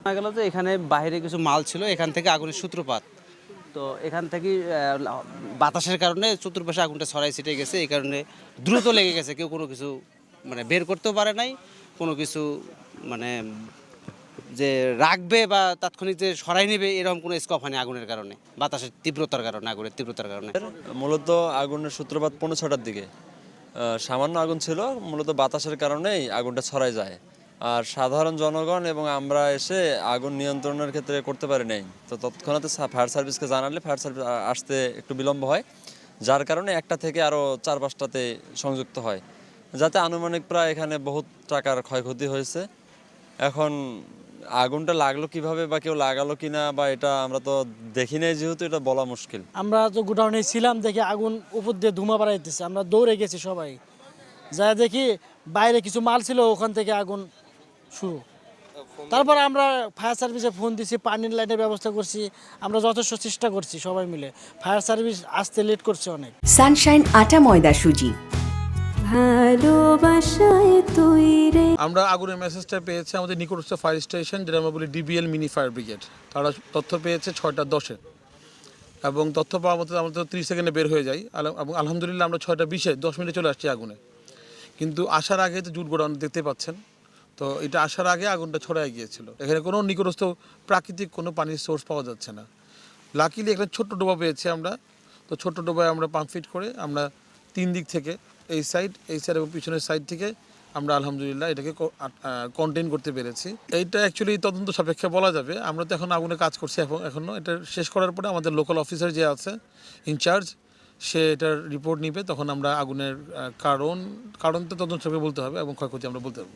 শোনা গেল যে এখানে বাইরে কিছু মাল ছিল, এখান থেকে আগুনের সূত্রপাত। তো এখান থেকে বাতাসের কারণে চতুর্পাশে আগুনটা ছড়াই ছিটে গেছে, এই কারণে দ্রুত লেগে গেছে। কেউ কোনো কিছু মানে বের করতেও পারে নাই, কোনো কিছু মানে যে রাখবে বা তাৎক্ষণিক যে সরাই নেবে এরকম কোনো স্কোপ হয়নি আগুনের কারণে, বাতাসের তীব্রতার কারণে, আগুনের তীব্রতার কারণে। মূলত আগুনের সূত্রপাত 6:30টার দিকে। সামান্য আগুন ছিল, মূলত বাতাসের কারণেই আগুনটা ছড়ায় যায়। আর সাধারণ জনগণ এবং আমরা এসে আগুন নিয়ন্ত্রণের ক্ষেত্রে করতে পারি নাই। তো তৎক্ষণাৎ ফায়ার সার্ভিসকে জানালে ফায়ার সার্ভিস আসতে একটু বিলম্ব হয়, যার কারণে একটা থেকে আরও 4-5টাতে সংযুক্ত হয়, যাতে আনুমানিক প্রায় এখানে বহুত টাকার ক্ষয়ক্ষতি হয়েছে। এখন আগুনটা লাগলো কিভাবে বা কেউ লাগালো কিনা বা এটা আমরা তো দেখি নাই, যেহেতু এটা বলা মুশকিল। আমরা তো গোডাউনে ছিলাম, দেখি আগুন উপর দিয়ে ধুমা বাড়াইতেছে। আমরা দৌড়ে গেছি সবাই, যা দেখি বাইরে কিছু মাল ছিল, ওখান থেকে আগুন শুরু। তারপর আমরা ফায়ার সার্ভিসে ফোন দিছি, পানির লাইনের ব্যবস্থা করছি, আমরা যথেষ্ট চেষ্টা করছি সবাই মিলে। ফায়ার সার্ভিস আসতে লেট করছে অনেক। সানশাইন আটা ময়দা সুজি, ভালোবাসায় তৈরি। আমরা আগুনের মেসেজটা পেয়েছি আমাদের নিকটস্থ ফায়ার স্টেশন, যেটা আমরা বলি ডিবিএল মিনি ফায়ার ব্রিগেড। তারা তথ্য পেয়েছে 6:10 এবং তথ্য পাওয়া মতো আমরা তো 30 সেকেন্ডে বের হয়ে যাই। এবং আলহামদুলিল্লাহ আমরা 6:20 10 মিনিটে চলে আসছি আগুনে। কিন্তু আসার আগে তো জুট গোডাউন দেখতে পাচ্ছেন, তো এটা আসার আগে আগুনটা ছড়ায় গিয়েছিল। এখানে কোনো নিকটস্থ প্রাকৃতিক কোনো পানির সোর্স পাওয়া যাচ্ছে না। লাকিলি একটা ছোট্ট ডোবা পেয়েছি আমরা, তো ছোট্ট ডোবায় আমরা পাম্প ফিট করে আমরা 3 দিক থেকে এই সাইড এবং পিছনের সাইড থেকে আমরা আলহামদুলিল্লাহ এটাকে কন্টেইন করতে পেরেছি। এইটা অ্যাকচুয়ালি তদন্ত সাপেক্ষে বলা যাবে। আমরা তো এখন আগুনে কাজ করছি, এখনও এটা শেষ করার পরে আমাদের লোকাল অফিসার যে আছে ইনচার্জ, সে এটার রিপোর্ট নিবে, তখন আমরা আগুনের কারণ তো তদন্ত সাপেক্ষে বলতে হবে এবং ক্ষয়ক্ষতি আমরা বলতে পারবো।